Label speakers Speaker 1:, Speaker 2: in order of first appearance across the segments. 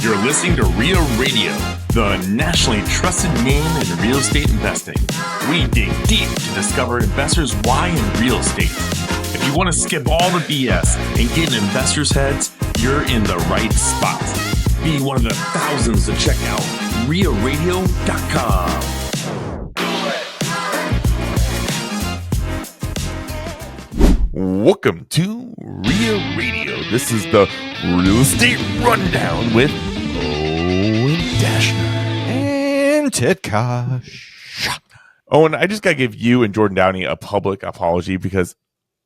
Speaker 1: You're listening to REIA Radio, the nationally trusted name in real estate investing. We dig deep to discover investors' why in real estate. If you want to skip all the BS and get in investors' heads, you're in the right spot. Be one of the thousands to check out REIAradio.com. Welcome to REIA Radio. This is the Real Estate Rundown with Owen Dashner
Speaker 2: and Ted Kaasch.
Speaker 1: Owen, I just got to give you and Jordan Downey a public apology because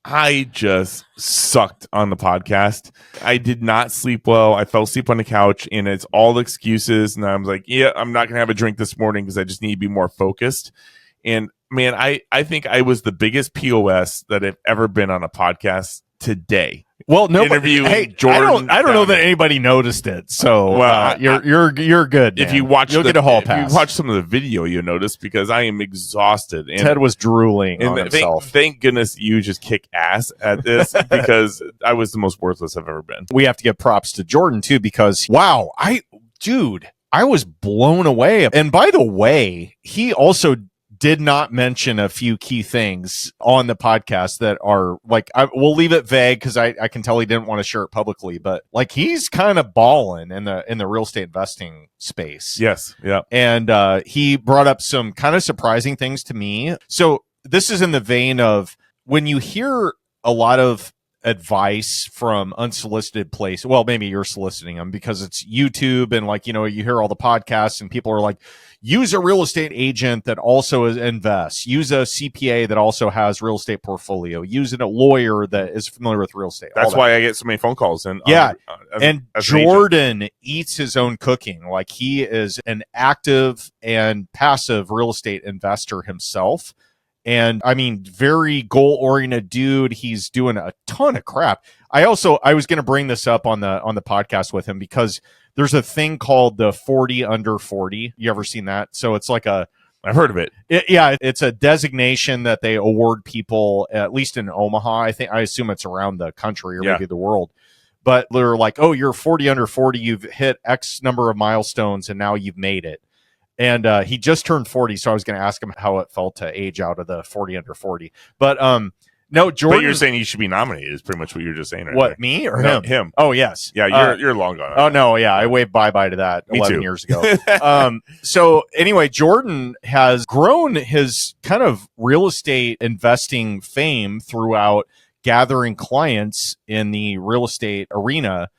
Speaker 1: I just sucked on the podcast. I did not sleep well. I fell asleep on the couch, and it's all excuses. And I was like, yeah, I'm not going to have a drink this morning because I just need to be more focused. And man, I think I was the biggest POS that I've ever been on a podcast today.
Speaker 2: Well, nobody. Hey,
Speaker 1: Jordan
Speaker 2: I don't know that anybody noticed it. So you're good.
Speaker 1: If you watch,
Speaker 2: you'll get a hall pass.
Speaker 1: If you watch some of the video, you'll notice because I am exhausted. And
Speaker 2: Ted was drooling on himself.
Speaker 1: Thank goodness you just kick ass at this because I was the most worthless I've ever been.
Speaker 2: We have to give props to Jordan too because wow, I was blown away. And by the way, he also did not mention a few key things on the podcast that are like, we'll leave it vague because I can tell he didn't want to share it publicly, but like he's kind of balling in the real estate investing space.
Speaker 1: Yes. Yeah.
Speaker 2: And he brought up some kind of surprising things to me. So this is in the vein of when you hear a lot of advice from unsolicited place. Well, maybe you're soliciting them because it's YouTube and like, you know, you hear all the podcasts and people are like, use a real estate agent that also invests, use a CPA that also has real estate portfolio, use a lawyer that is familiar with real estate.
Speaker 1: That's why I get so many phone calls. And
Speaker 2: Jordan eats his own cooking. Like he is an active and passive real estate investor himself. And I mean, very goal-oriented dude. He's doing a ton of crap. I was going to bring this up on the podcast with him because there's a thing called the 40 under 40. You ever seen that? So it's like I've
Speaker 1: heard of it.
Speaker 2: It's a designation that they award people, at least in Omaha. I assume it's around the country or maybe the world. But they're like, oh, you're 40 under 40. You've hit X number of milestones and now you've made it. And he just turned 40, so I was going to ask him how it felt to age out of the 40 under 40. But no, Jordan.
Speaker 1: But you're saying he should be nominated is pretty much what you're just saying right
Speaker 2: What,
Speaker 1: there.
Speaker 2: Me or
Speaker 1: no,
Speaker 2: him?
Speaker 1: Him.
Speaker 2: Oh, yes.
Speaker 1: Yeah, you're long gone.
Speaker 2: Oh, no, yeah. I waved bye-bye to that
Speaker 1: Me
Speaker 2: 11
Speaker 1: too.
Speaker 2: years ago. So anyway, Jordan has grown his kind of real estate investing fame throughout gathering clients in the real estate arena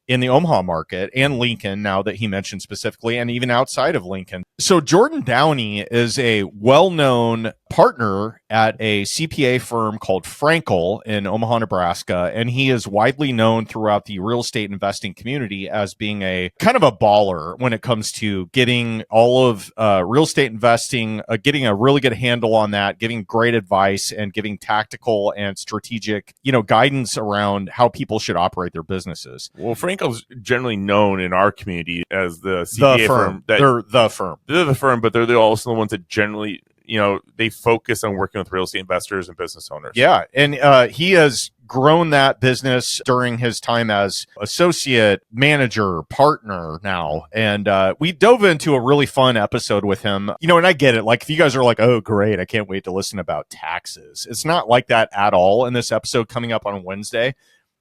Speaker 2: in the Omaha market and Lincoln, now that he mentioned specifically, and even outside of Lincoln. So Jordan Downey is a well-known partner at a CPA firm called Frankel in Omaha, Nebraska, and he is widely known throughout the real estate investing community as being a kind of a baller when it comes to getting all of real estate investing, getting a really good handle on that, giving great advice, and giving tactical and strategic, guidance around how people should operate their businesses.
Speaker 1: Well, Frankel's generally known in our community as the CPA firm.
Speaker 2: They're the firm.
Speaker 1: They're the firm, but they're also the ones that generally, they focus on working with real estate investors and business owners.
Speaker 2: Yeah, and he has grown that business during his time as associate manager, partner now. And we dove into a really fun episode with him. And I get it. Like, if you guys are like, oh, great, I can't wait to listen about taxes. It's not like that at all in this episode coming up on Wednesday.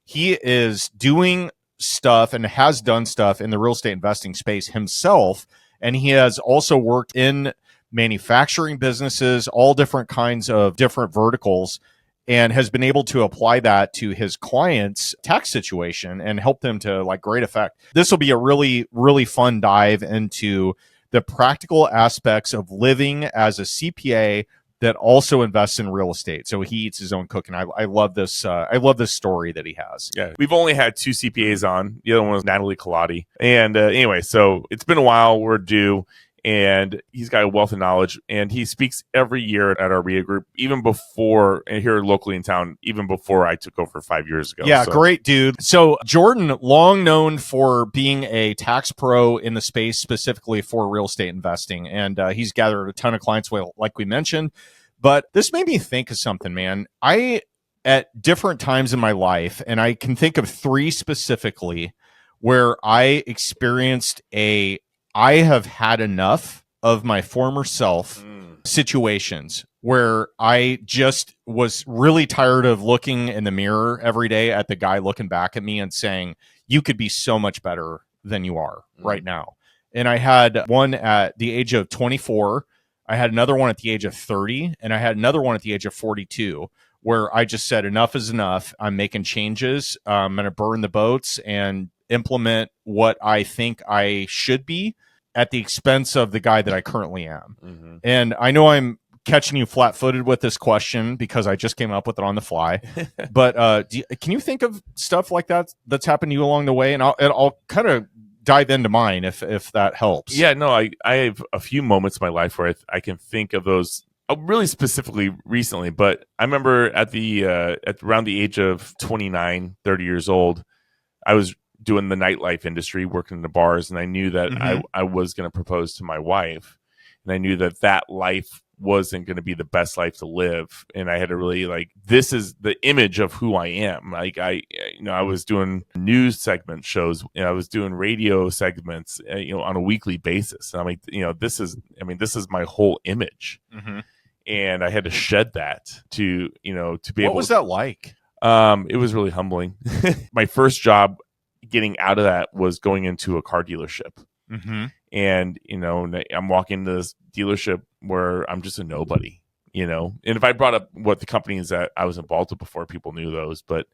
Speaker 2: He is doing stuff and has done stuff in the real estate investing space himself. And he has also worked in manufacturing businesses, all different kinds of different verticals, and has been able to apply that to his clients' tax situation and help them to great effect. This will be a really, really fun dive into the practical aspects of living as a CPA that also invests in real estate. So he eats his own cooking. I love this. I love this story that he has.
Speaker 1: Yeah, we've only had 2 CPAs on. The other one was Natalie Colati. And anyway, so it's been a while. We're due. And he's got a wealth of knowledge, and he speaks every year at our REIA group, even before, and here locally in town, even before I took over 5 years ago.
Speaker 2: Yeah, great dude. So Jordan, long known for being a tax pro in the space, specifically for real estate investing, and he's gathered a ton of clients, like we mentioned. But this made me think of something, man. At different times in my life, and I can think of 3 specifically, where I experienced I have had enough of my former self situations where I just was really tired of looking in the mirror every day at the guy looking back at me and saying, you could be so much better than you are right now. And I had one at the age of 24. I had another one at the age of 30, and I had another one at the age of 42, where I just said, enough is enough. I'm making changes. I'm going to burn the boats and implement what I think I should be at the expense of the guy that I currently am. And I know I'm catching you flat-footed with this question because I just came up with it on the fly. But can you think of stuff like that that's happened to you along the way? And I'll kind of dive into mine if that helps.
Speaker 1: Yeah, no, I have a few moments in my life where I can think of those really specifically recently. But I remember at around the age of 29, 30 years old, I was doing the nightlife industry, working in the bars, and I knew that I was going to propose to my wife, and I knew that life wasn't going to be the best life to live, and I had to really this is the image of who I am. I was doing news segment shows, and I was doing radio segments, on a weekly basis. And I'm like, this is my whole image, and I had to shed that to be able.
Speaker 2: What was that like?
Speaker 1: It was really humbling. My first job getting out of that was going into a car dealership. And, I'm walking into this dealership where I'm just a nobody, and if I brought up what the companies that I was involved with before, people knew those, but,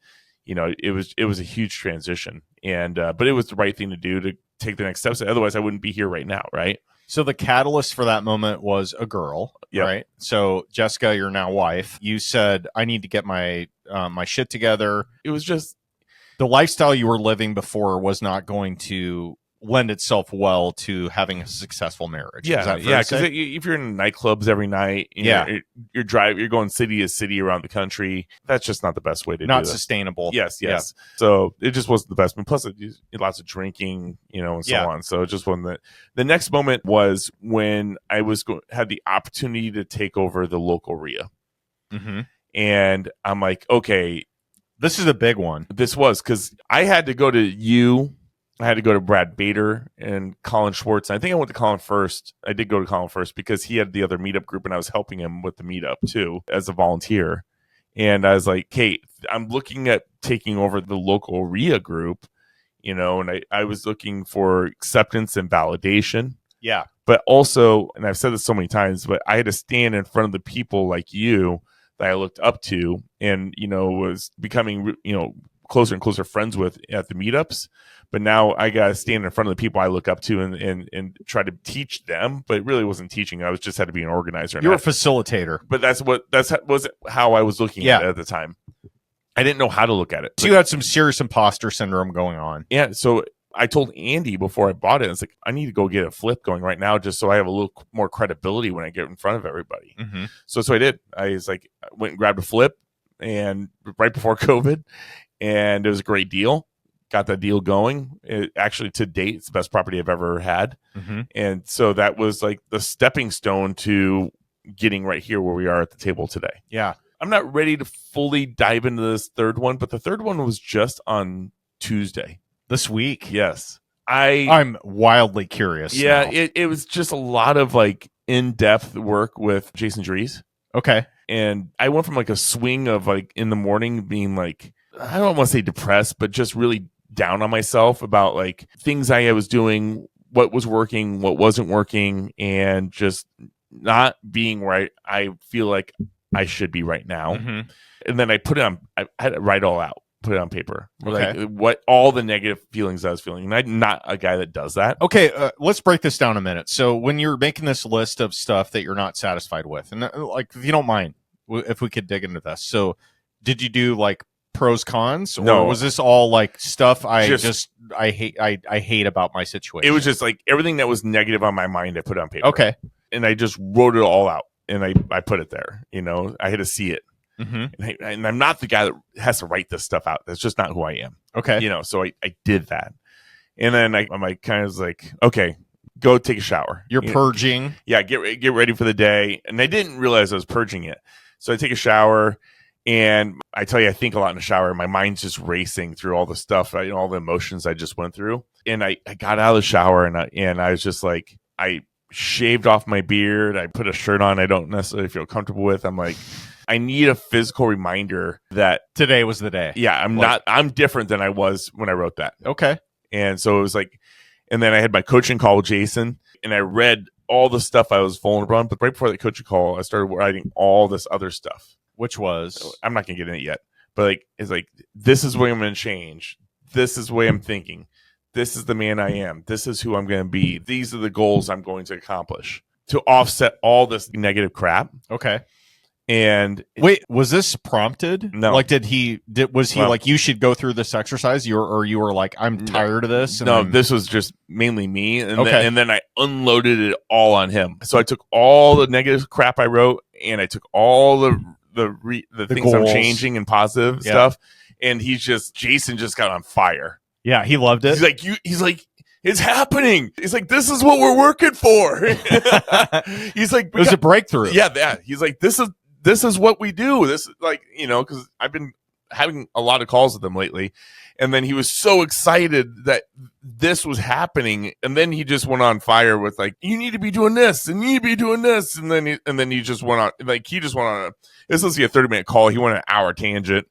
Speaker 1: it was a huge transition, and, but it was the right thing to do to take the next steps. Otherwise I wouldn't be here right now. Right.
Speaker 2: So the catalyst for that moment was a girl, right? So Jessica, your now wife, you said, I need to get my shit together.
Speaker 1: It was just
Speaker 2: the lifestyle you were living before was not going to lend itself well to having a successful marriage.
Speaker 1: Yeah, because if you're in nightclubs every night, you're going city to city around the country, that's just not the best way to do it.
Speaker 2: Not sustainable.
Speaker 1: Yes. Yeah. So it just wasn't the best. And plus, lots of drinking, and so on. So it just wasn't. The next moment was when I had the opportunity to take over the local REIA, and I'm like, okay,
Speaker 2: this is a big one.
Speaker 1: This was because I had to go to you. I had to go to Brad Bader and Colin Schwartz. I think I went to Colin first. I did go to Colin first because he had the other meetup group, and I was helping him with the meetup too as a volunteer. And I was like, Kate, I'm looking at taking over the local REIA group, and I was looking for acceptance and validation.
Speaker 2: Yeah.
Speaker 1: But also, and I've said this so many times, but I had to stand in front of the people like you that I looked up to and, was becoming, closer and closer friends with at the meetups. But now I got to stand in front of the people I look up to and try to teach them. But it really wasn't teaching. I was just had to be an organizer.
Speaker 2: You're a facilitator.
Speaker 1: But that was how I was looking at it at the time. I didn't know how to look at it.
Speaker 2: So you had some serious imposter syndrome going on.
Speaker 1: Yeah. So I told Andy before I bought it, it's like, I need to go get a flip going right now just so I have a little more credibility when I get in front of everybody. So I did. I went and grabbed a flip, and right before COVID, and it was a great deal. Got that deal going. It actually, to date, it's the best property I've ever had. And so that was like the stepping stone to getting right here where we are at the table today.
Speaker 2: Yeah.
Speaker 1: I'm not ready to fully dive into this third one, but the third one was just on Tuesday.
Speaker 2: This week?
Speaker 1: Yes.
Speaker 2: I'm wildly curious.
Speaker 1: Yeah, it was just a lot of in-depth work with Jason Dries.
Speaker 2: Okay.
Speaker 1: And I went from a swing of in the morning being I don't want to say depressed, but just really down on myself about things I was doing, what was working, what wasn't working, and just not being where I feel like I should be right now. And then I had to write all out, put it on paper.
Speaker 2: Okay.
Speaker 1: What all the negative feelings I was feeling. And I'm not a guy that does that.
Speaker 2: Okay, let's break this down a minute. So when you're making this list of stuff that you're not satisfied with, and if you don't mind, if we could dig into this. So did you do pros cons, or
Speaker 1: no,
Speaker 2: was this all stuff I hate about my situation?
Speaker 1: It was just everything that was negative on my mind I put on paper.
Speaker 2: Okay.
Speaker 1: And I just wrote it all out, and I put it there. I had to see it. And I'm not the guy that has to write this stuff out. That's just not who I am.
Speaker 2: Okay.
Speaker 1: So I did that. And then I'm kind of okay, go take a shower.
Speaker 2: You're purging.
Speaker 1: Yeah, get ready for the day. And I didn't realize I was purging it. So I take a shower, And I tell you, I think a lot in the shower. My mind's just racing through all the stuff, all the emotions I just went through. And I got out of the shower and I was just like, I shaved off my beard. I put a shirt on I don't necessarily feel comfortable with. I'm like, I need a physical reminder that
Speaker 2: today was the day.
Speaker 1: Yeah, I'm different than I was when I wrote that.
Speaker 2: Okay.
Speaker 1: And so it was like, and then I had my coaching call with Jason, and I read all the stuff I was vulnerable on. But right before that coaching call, I started writing all this other stuff.
Speaker 2: Which was?
Speaker 1: I'm not going to get in it yet. But like, it's like, this is the way I'm going to change. This is the way I'm thinking. This is the man I am. This is who I'm going to be. These are the goals I'm going to accomplish to offset all this negative crap.
Speaker 2: Okay.
Speaker 1: And
Speaker 2: wait, was this prompted?
Speaker 1: No.
Speaker 2: Like, was he like, you should go through this exercise? You were like, I'm tired of this.
Speaker 1: And this was just mainly me. And,
Speaker 2: okay.
Speaker 1: then I unloaded it all on him. So I took all the negative crap I wrote, and I took all the things
Speaker 2: goals.
Speaker 1: I'm changing and positive stuff. And Jason just got on fire.
Speaker 2: Yeah, he loved it.
Speaker 1: He's like, it's happening. He's like, this is what we're working for. He's like,
Speaker 2: it was a breakthrough.
Speaker 1: Yeah. He's like, this is what we do. This is like, because I've been having a lot of calls with him lately. And then he was so excited that this was happening. And then he just went on fire with like, you need to be doing this and you need to be doing this. And then he just went on, like, this was a 30-minute call. He went an hour tangent.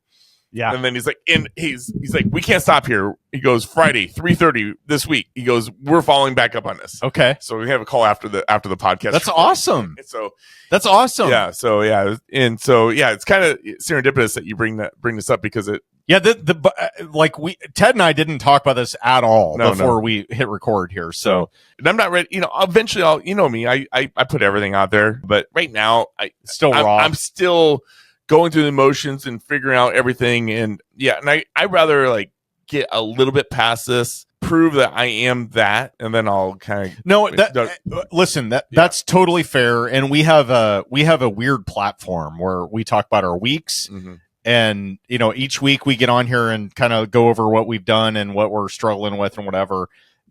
Speaker 2: Yeah.
Speaker 1: And then he's like, we can't stop here. He goes, Friday, 3:30 this week. He goes, we're following back up on this.
Speaker 2: Okay.
Speaker 1: So we have a call after the podcast.
Speaker 2: That's awesome.
Speaker 1: So
Speaker 2: that's awesome.
Speaker 1: Yeah. So yeah. And so yeah, it's kind of serendipitous that you bring this up because it.
Speaker 2: Yeah. Ted and I didn't talk about this at all before we hit record here. So
Speaker 1: and I'm not ready. Eventually I'll, me, I put everything out there, but right now I'm still going through the emotions and figuring out everything. And yeah, and I rather like get a little bit past this, prove that I am that, and then I'll kind of
Speaker 2: listen, that's totally fair. And we have a weird platform where we talk about our weeks. Mm-hmm. And, each week we get on here and kind of go over what we've done and what we're struggling with and whatever.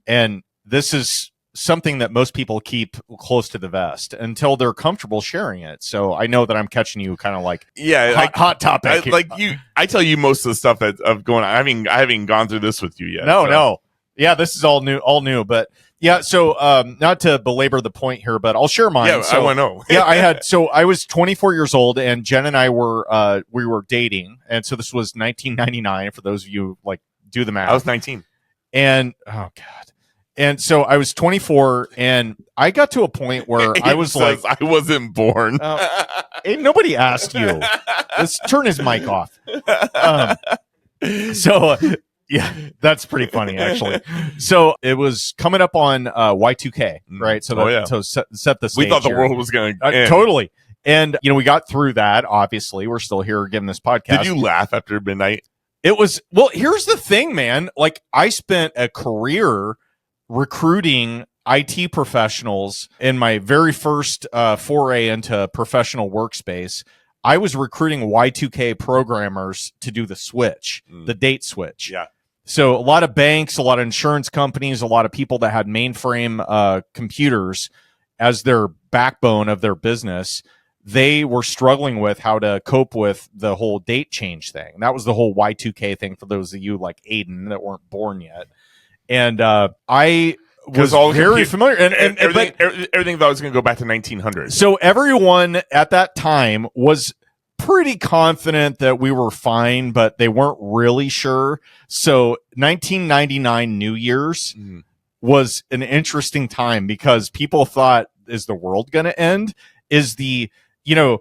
Speaker 2: And this is something that most people keep close to the vest until they're comfortable sharing it. So I know that I'm catching you kind of like hot topic.
Speaker 1: I tell you most of the stuff of going on. I haven't gone through this with you yet.
Speaker 2: No. Yeah, this is all new. But yeah, so not to belabor the point here, but I'll share mine.
Speaker 1: Yeah,
Speaker 2: so,
Speaker 1: I want to know.
Speaker 2: Yeah, I was 24 years old, and Jen and I were dating, and so this was 1999. For those of you like do the math,
Speaker 1: I was 19,
Speaker 2: and oh god. And so I was 24, and I got to a point where I was like,
Speaker 1: I wasn't born.
Speaker 2: Ain't nobody asked you. Let's turn his mic off. Yeah, that's pretty funny, actually. So it was coming up on Y2K, right? So set the stage.
Speaker 1: We thought the world was going to
Speaker 2: totally. And, we got through that, obviously. We're still here giving this podcast.
Speaker 1: Did you laugh after midnight?
Speaker 2: It was, well, here's the thing, man. Like, I spent a career recruiting IT professionals in my very first foray into professional workspace. I was recruiting Y2K programmers to do the switch, the date switch.
Speaker 1: Yeah.
Speaker 2: So a lot of banks, a lot of insurance companies, a lot of people that had mainframe computers as their backbone of their business, they were struggling with how to cope with the whole date change thing. That was the whole Y2K thing for those of you like Aiden that weren't born yet. And I was very familiar. And
Speaker 1: everything thought was going to go back to 1900.
Speaker 2: So everyone at that time was pretty confident that we were fine, but they weren't really sure. So 1999 New Year's was an interesting time because people thought, is the world going to end? Is the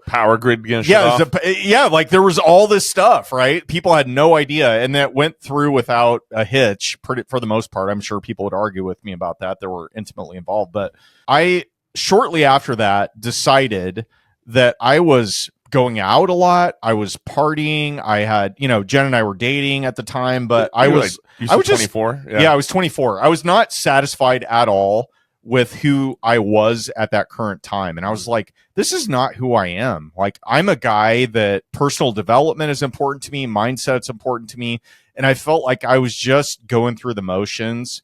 Speaker 1: power grid going to shut off?
Speaker 2: Like there was all this stuff, right? People had no idea, and that went through without a hitch for the most part. I'm sure people would argue with me about that. They were intimately involved. But I, shortly after that, decided that I was going out a lot. I was partying. I had, Jen and I were dating at the time, but I was
Speaker 1: 24.
Speaker 2: I was 24. I was not satisfied at all with who I was at that current time. And I was like, this is not who I am. Like, I'm a guy that personal development is important to me. Mindset's important to me. And I felt like I was just going through the motions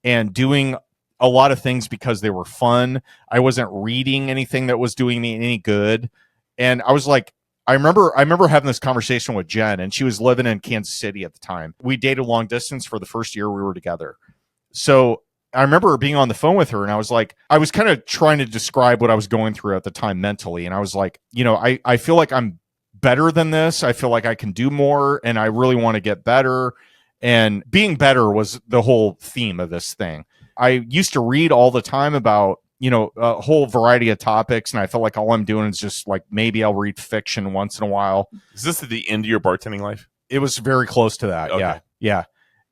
Speaker 2: and doing a lot of things because they were fun. I wasn't reading anything that was doing me any good. And I was like, I remember having this conversation with Jen, and she was living in Kansas City at the time. We dated long distance for the first year we were together. So I remember being on the phone with her, and I was like, I was kind of trying to describe what I was going through at the time mentally. And I was like, I feel like I'm better than this. I feel like I can do more, and I really want to get better. And being better was the whole theme of this thing. I used to read all the time about, a whole variety of topics, and I felt like all I'm doing is just like, maybe I'll read fiction once in a while.
Speaker 1: Is this at the end of your bartending life?
Speaker 2: It was very close to that.
Speaker 1: Okay.
Speaker 2: Yeah.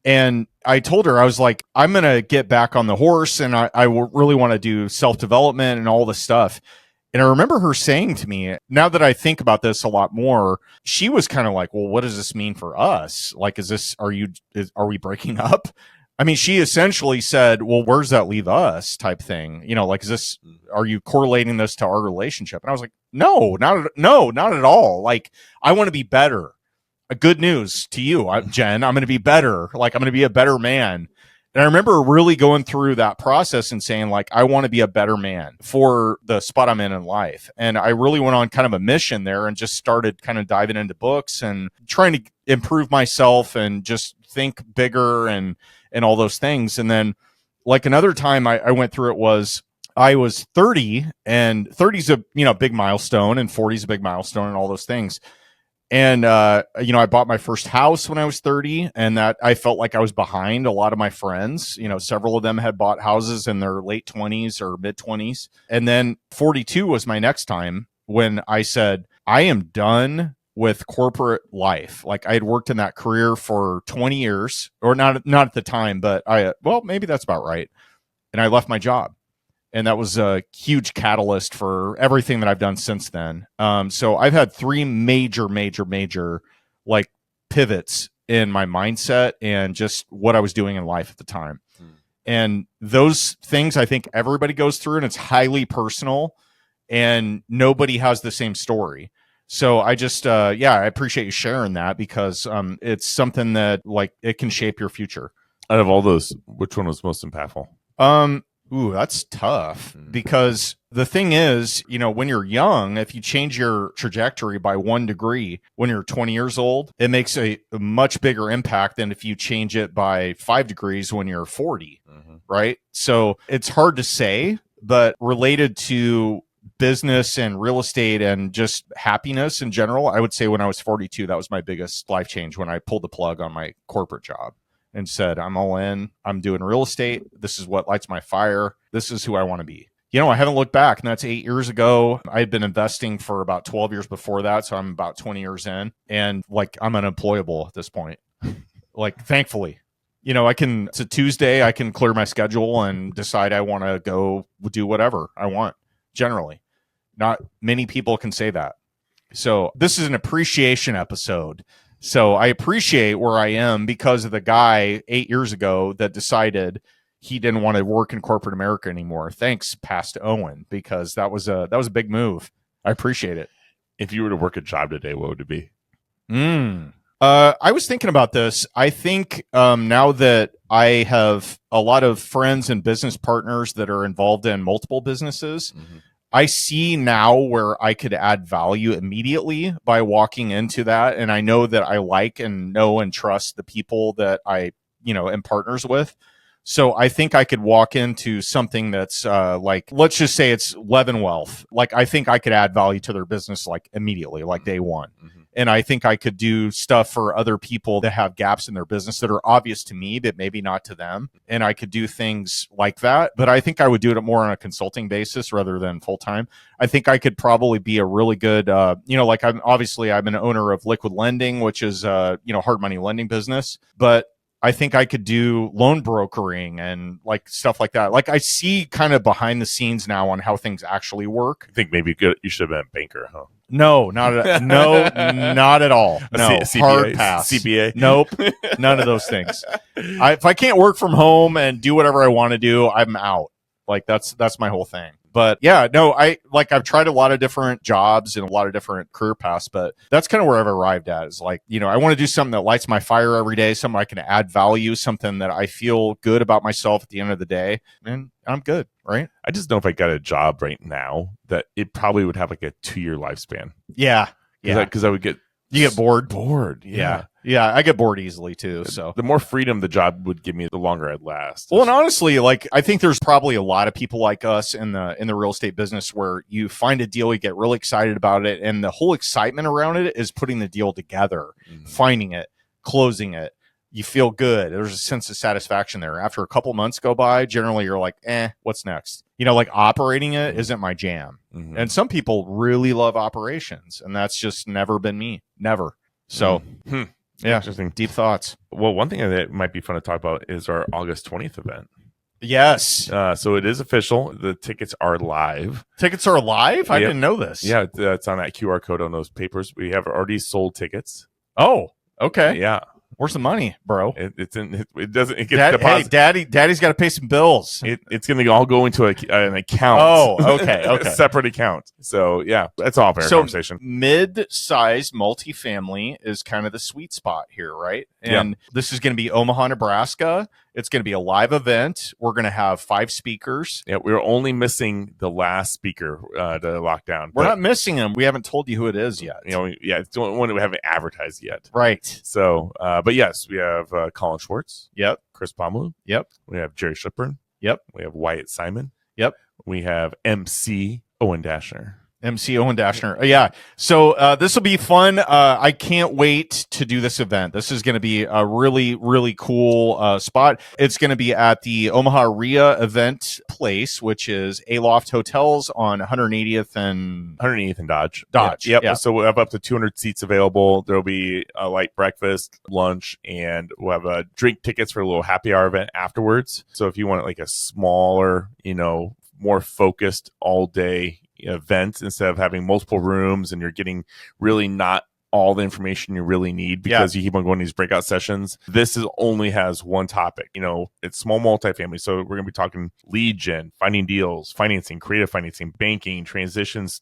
Speaker 2: And I told her, I was like, I'm going to get back on the horse, and I really want to do self-development and all this stuff. And I remember her saying to me, now that I think about this a lot more, she was kind of like, well, what does this mean for us? Like, are we breaking up? I mean, she essentially said, well, where does that leave us type thing? Like, are you correlating this to our relationship? And I was like, no, not at all. Like, I want to be better. Good news to you, Jen. I'm going to be better. Like, I'm going to be a better man. And I remember really going through that process and saying, like, I want to be a better man for the spot I'm in life. And I really went on kind of a mission there and just started kind of diving into books and trying to improve myself and just think bigger and all those things. And then, like, another time I went through it was I was 30, and 30 is a big milestone, and 40 is a big milestone, and all those things. And, I bought my first house when I was 30, and that I felt like I was behind a lot of my friends. Several of them had bought houses in their late 20s or mid 20s. And then 42 was my next time when I said, I am done with corporate life. Like, I had worked in that career for 20 years, or not at the time, but maybe that's about right. And I left my job. And that was a huge catalyst for everything that I've done since then. So I've had 3 major like pivots in my mindset and just what I was doing in life at the time. And those things I think everybody goes through, and it's highly personal, and nobody has the same story. So I just, I appreciate you sharing that, because it's something that, like, it can shape your future.
Speaker 1: Out of all those, which one was most impactful?
Speaker 2: Ooh, that's tough, because the thing is, when you're young, if you change your trajectory by 1 degree when you're 20 years old, it makes a much bigger impact than if you change it by 5 degrees when you're 40, right? So it's hard to say, but related to business and real estate and just happiness in general, I would say when I was 42, that was my biggest life change, when I pulled the plug on my corporate job and said, I'm all in. I'm doing real estate. This is what lights my fire. This is who I want to be. I haven't looked back, and that's 8 years ago. I had been investing for about 12 years before that. So I'm about 20 years in, and like, I'm unemployable at this point. Like, thankfully, it's a Tuesday. I can clear my schedule and decide I want to go do whatever I want. Generally, not many people can say that. So this is an appreciation episode. So I appreciate where I am because of the guy 8 years ago that decided he didn't want to work in corporate America anymore. Thanks, past Owen, because that was a big move. I appreciate it.
Speaker 1: If you were to work a job today, what would it be?
Speaker 2: I was thinking about this. I think now that I have a lot of friends and business partners that are involved in multiple businesses, I see now where I could add value immediately by walking into that. And I know that I like and know and trust the people that I, am partners with. So I think I could walk into something that's like, let's just say it's Levin Wealth. Like, I think I could add value to their business like immediately, like day one. And I think I could do stuff for other people that have gaps in their business that are obvious to me, but maybe not to them. And I could do things like that. But I think I would do it more on a consulting basis rather than full time. I think I could probably be a really good, like I'm an owner of Liquid Lending, which is, hard money lending business. But I think I could do loan brokering and like stuff like that. Like, I see kind of behind the scenes now on how things actually work.
Speaker 1: I think maybe you should have been a banker, huh?
Speaker 2: No, not at all. No, hard pass.
Speaker 1: CPA?
Speaker 2: Nope, none of those things. If I can't work from home and do whatever I want to do, I'm out. Like, that's my whole thing. But yeah, no, I've tried a lot of different jobs and a lot of different career paths, but that's kind of where I've arrived at, is like, I want to do something that lights my fire every day, something I can add value, something that I feel good about myself at the end of the day, and I'm good, right?
Speaker 1: I just know if I got a job right now that it probably would have like a 2-year lifespan.
Speaker 2: Yeah.
Speaker 1: Because I would get
Speaker 2: you get bored.
Speaker 1: Yeah.
Speaker 2: Yeah, I get bored easily too. So
Speaker 1: the more freedom the job would give me, the longer I'd last.
Speaker 2: well, and honestly, like I think there's probably a lot of people like us in the real estate business where you find a deal, you get really excited about it, and the whole excitement around it is putting the deal together, finding it, closing it. You feel good. There's a sense of satisfaction there. After a couple months go by, generally you're like, what's next? Like operating it isn't my jam. And some people really love operations, and that's just never been me. Never. So yeah,
Speaker 1: interesting.
Speaker 2: Deep thoughts.
Speaker 1: Well, one thing that might be fun to talk about is our August 20th event.
Speaker 2: Yes.
Speaker 1: So it is official. The tickets are live.
Speaker 2: Tickets are live? I didn't know this.
Speaker 1: Yeah, it's on that QR code on those papers. We have already sold tickets.
Speaker 2: Oh, okay.
Speaker 1: Yeah.
Speaker 2: Where's the money, bro?
Speaker 1: It doesn't. It gets deposited.
Speaker 2: Hey, daddy's got to pay some bills.
Speaker 1: It's going to all go into an account.
Speaker 2: Oh, okay.
Speaker 1: A separate account. So yeah, that's all fair conversation.
Speaker 2: Mid-sized multifamily is kind of the sweet spot here, right? And this is going to be Omaha, Nebraska. It's going to be a live event. We're going to have 5 speakers.
Speaker 1: Yeah, we're only missing the last speaker to lock down.
Speaker 2: We're not missing him. We haven't told you who it is yet.
Speaker 1: It's the one we haven't advertised yet.
Speaker 2: Right.
Speaker 1: So, but yes, we have Colin Schwartz.
Speaker 2: Yep.
Speaker 1: Chris Pomeroy.
Speaker 2: Yep.
Speaker 1: We have Jerry Schlippern.
Speaker 2: Yep.
Speaker 1: We have Wyatt Simon.
Speaker 2: Yep.
Speaker 1: We have MC Owen Dashner.
Speaker 2: MC Owen Dashner. Yeah. So this will be fun. I can't wait to do this event. This is going to be a really, really cool spot. It's going to be at the Omaha REIA event place, which is Aloft Hotels on 180th and
Speaker 1: Dodge.
Speaker 2: Yep.
Speaker 1: Yeah. So we'll have up to 200 seats available. There'll be a light breakfast, lunch, and we'll have drink tickets for a little happy hour event afterwards. So if you want like a smaller, more focused all day event instead of having multiple rooms and you're getting really not all the information you really need because you keep on going to these breakout sessions. This only has one topic. It's small multifamily. So we're going to be talking lead gen, finding deals, financing, creative financing, banking, transitions,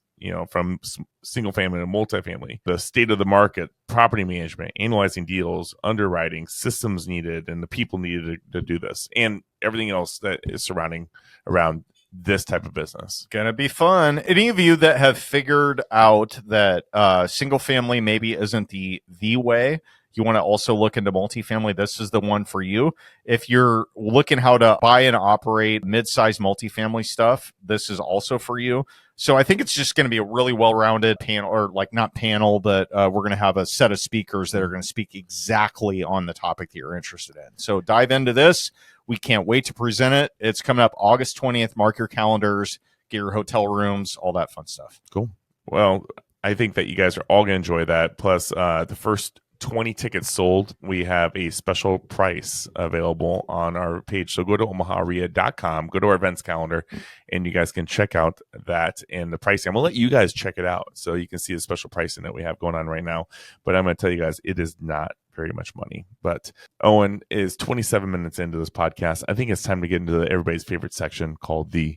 Speaker 1: from single family to multifamily, the state of the market, property management, analyzing deals, underwriting, systems needed, and the people needed to do this, and everything else that is surrounding around this type of business.
Speaker 2: Gonna be fun. Any of you that have figured out that single family maybe isn't the way, you want to also look into multifamily, this is the one for you. If you're looking how to buy and operate mid-sized multifamily stuff, this is also for you. So I think it's just going to be a really well-rounded panel, or like not panel, but we're going to have a set of speakers that are going to speak exactly on the topic that you're interested in. So dive into this. We can't wait to present it. It's coming up August 20th. Mark your calendars, get your hotel rooms, all that fun stuff.
Speaker 1: Cool. Well, I think that you guys are all going to enjoy that. Plus, the first 20 tickets sold, we have a special price available on our page. So go to omaharia.com, go to our events calendar, and you guys can check out that and the pricing. I'm going to let you guys check it out so you can see the special pricing that we have going on right now. But I'm going to tell you guys, it is not very much money. But Owen is 27 minutes into this podcast. I think it's time to get into everybody's favorite section called the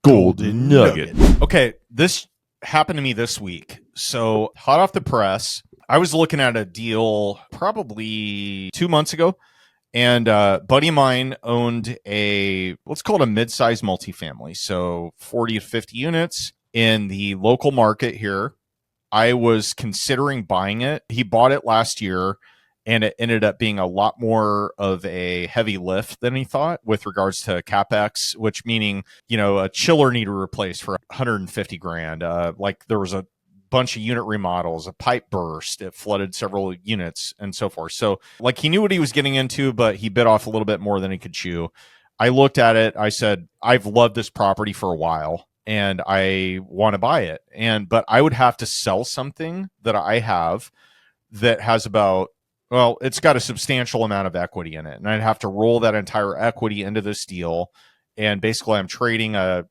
Speaker 1: Golden Nugget.
Speaker 2: Okay, this happened to me this week. So hot off the press, I was looking at a deal probably 2 months ago, and a buddy of mine owned let's call it a mid-sized multifamily. So 40 to 50 units in the local market here. I was considering buying it. He bought it last year, and it ended up being a lot more of a heavy lift than he thought with regards to CapEx, which meaning, a chiller needed replaced for 150 grand. Like there was a bunch of unit remodels, a pipe burst, it flooded several units and so forth. So like he knew what he was getting into, but he bit off a little bit more than he could chew. I looked at it. I said, I've loved this property for a while and I want to buy it. But I would have to sell something that I have that has it's got a substantial amount of equity in it. And I'd have to roll that entire equity into this deal. And basically I'm trading a,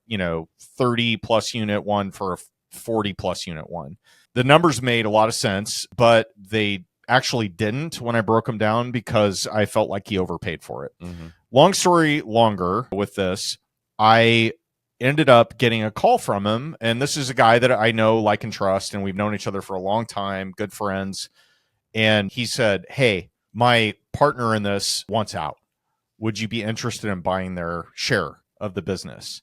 Speaker 2: 30 plus unit one for a 40 plus unit one. The numbers made a lot of sense, but they actually didn't when I broke them down because I felt like he overpaid for it. Mm-hmm. Long story longer with this, I ended up getting a call from him. And this is a guy that I know, like, and trust. And we've known each other for a long time, good friends. And he said, hey, my partner in this wants out. Would you be interested in buying their share of the business?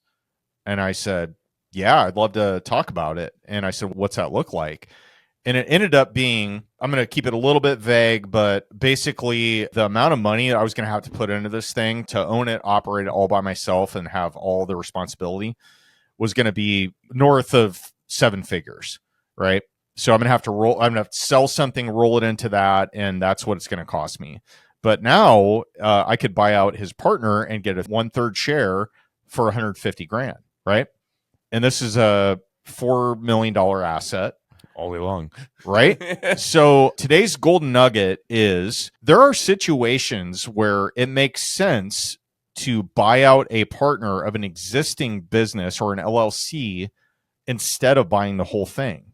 Speaker 2: And I said, yeah, I'd love to talk about it. And I said, what's that look like? And it ended up being, I'm going to keep it a little bit vague, but basically the amount of money that I was going to have to put into this thing to own it, operate it all by myself, and have all the responsibility was going to be north of 7 figures, right? So I'm going to have to sell something, roll it into that, and that's what it's going to cost me. But now I could buy out his partner and get a 1/3 share for 150 grand, right? And this is a $4 million asset.
Speaker 1: All day long.
Speaker 2: Right? So today's golden nugget is there are situations where it makes sense to buy out a partner of an existing business or an LLC instead of buying the whole thing.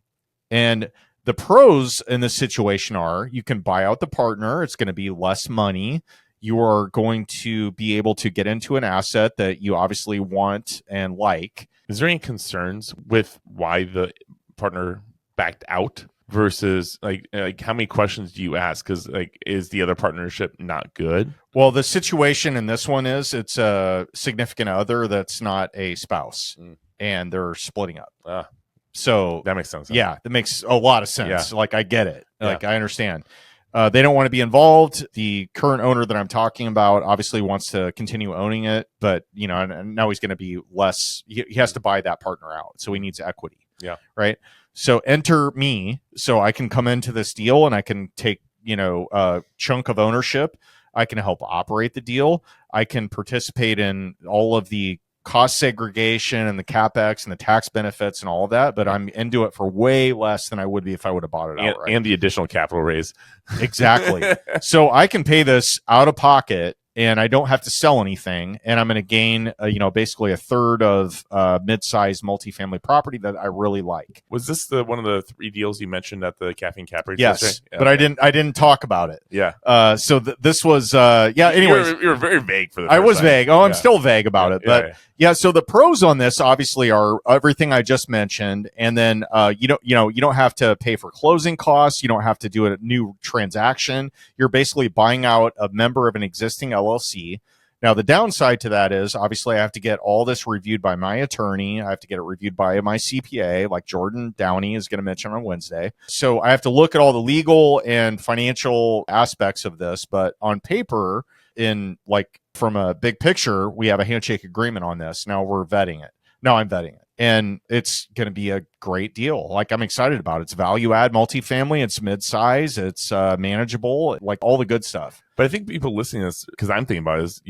Speaker 2: And the pros in this situation are you can buy out the partner. It's going to be less money. You are going to be able to get into an asset that you obviously want and like.
Speaker 1: Is there any concerns with why the partner backed out versus like how many questions do you ask? Because like, is the other partnership not good?
Speaker 2: Well, the situation in this one is it's a significant other that's not a spouse, and they're splitting up. So
Speaker 1: that makes sense.
Speaker 2: Yeah, that makes a lot of sense.
Speaker 1: Yeah.
Speaker 2: Like I get it. Like I understand. They don't want to be involved. The current owner that I'm talking about obviously wants to continue owning it, but you know, and now he's going to be less. He has to buy that partner out, so he needs equity.
Speaker 1: Yeah.
Speaker 2: Right. So enter me, so I can come into this deal and I can take a chunk of ownership. I can help operate the deal. I can participate in all of the cost segregation and the capex and the tax benefits and all of that, but I'm into it for way less than I would be if I would have bought it outright.
Speaker 1: And the additional capital raise.
Speaker 2: Exactly. So I can pay this out of pocket and I don't have to sell anything. And I'm going to gain, basically a third of mid-sized multifamily property that I really like.
Speaker 1: Was this one of the 3 deals you mentioned at the Caffeine Cap Raise?
Speaker 2: Yes, but I didn't talk about it.
Speaker 1: Yeah.
Speaker 2: So this was, anyways.
Speaker 1: You were very vague for the
Speaker 2: I was
Speaker 1: time.
Speaker 2: vague. I'm still vague about it. But yeah, so the pros on this obviously are everything I just mentioned. And then, you don't have to pay for closing costs. You don't have to do a new transaction. You're basically buying out a member of an existing LLC. Now, the downside to that is obviously I have to get all this reviewed by my attorney. I have to get it reviewed by my CPA, like Jordan Downey is going to mention on Wednesday. So I have to look at all the legal and financial aspects of this. But on paper, from a big picture, we have a handshake agreement on this. Now we're vetting it. Now I'm vetting it. And it's going to be a great deal. Like I'm excited about it. It's value add multifamily. It's mid-size. It's manageable, like all the good stuff.
Speaker 1: But I think people listening to this, because I'm thinking about it, is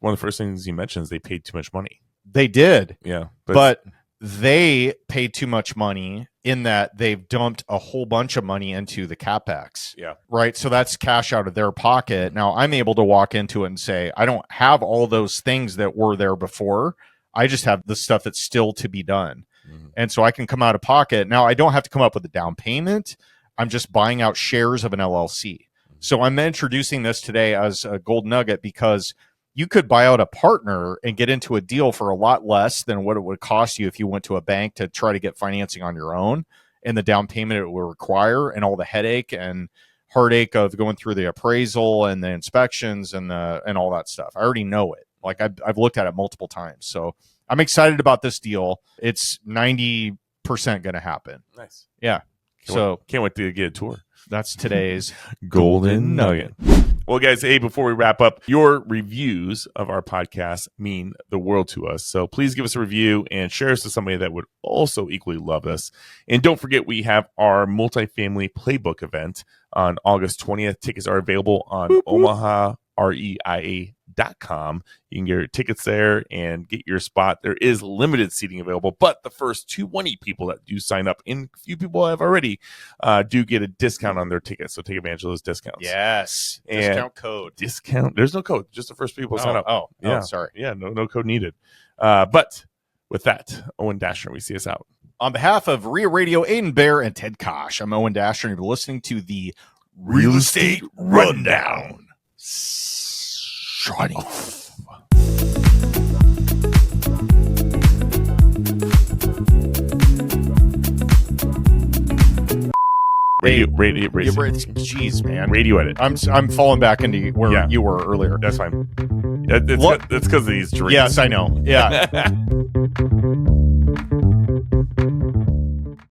Speaker 1: one of the first things you mentioned is they paid too much money.
Speaker 2: They did.
Speaker 1: Yeah.
Speaker 2: But they paid too much money in that they've dumped a whole bunch of money into the CapEx.
Speaker 1: Yeah.
Speaker 2: Right. So that's cash out of their pocket. Now I'm able to walk into it and say, I don't have all those things that were there before. I just have the stuff that's still to be done. Mm-hmm. And so I can come out of pocket. Now I don't have to come up with a down payment. I'm just buying out shares of an LLC. Mm-hmm. So I'm introducing this today as a gold nugget because you could buy out a partner and get into a deal for a lot less than what it would cost you if you went to a bank to try to get financing on your own, and the down payment it will require and all the headache and heartache of going through the appraisal and the inspections and all that stuff. I already know it. Like I've looked at it multiple times. So I'm excited about this deal. It's 90% going to happen.
Speaker 1: Nice.
Speaker 2: Yeah.
Speaker 1: Can't wait to get a tour.
Speaker 2: That's today's
Speaker 1: Golden Nugget. Well, guys, hey, before we wrap up, your reviews of our podcast mean the world to us. So please give us a review and share us to somebody that would also equally love us. And don't forget, we have our multifamily playbook event on August 20th. Tickets are available on Omaha REIA.com. You can get your tickets there and get your spot. There is limited seating available, but the first 220 people that do sign up, and a few people have already, do get a discount on their tickets. So take advantage of those discounts.
Speaker 2: Yes.
Speaker 1: And
Speaker 2: discount code.
Speaker 1: Discount. There's no code. Just the first people sign up.
Speaker 2: Yeah. Sorry.
Speaker 1: Yeah. No code needed. But with that, Owen Dashner, we see us out.
Speaker 2: On behalf of REIA Radio, Aiden Bear, and Ted Kaasch, I'm Owen Dashner, and you're listening to the
Speaker 1: Real Estate Rundown.
Speaker 2: Shut off.
Speaker 1: Radio.
Speaker 2: Jeez, man.
Speaker 1: Radio edit.
Speaker 2: I'm falling back into where you were earlier.
Speaker 1: That's fine. It's because of these drinks.
Speaker 2: Yes, I know. Yeah.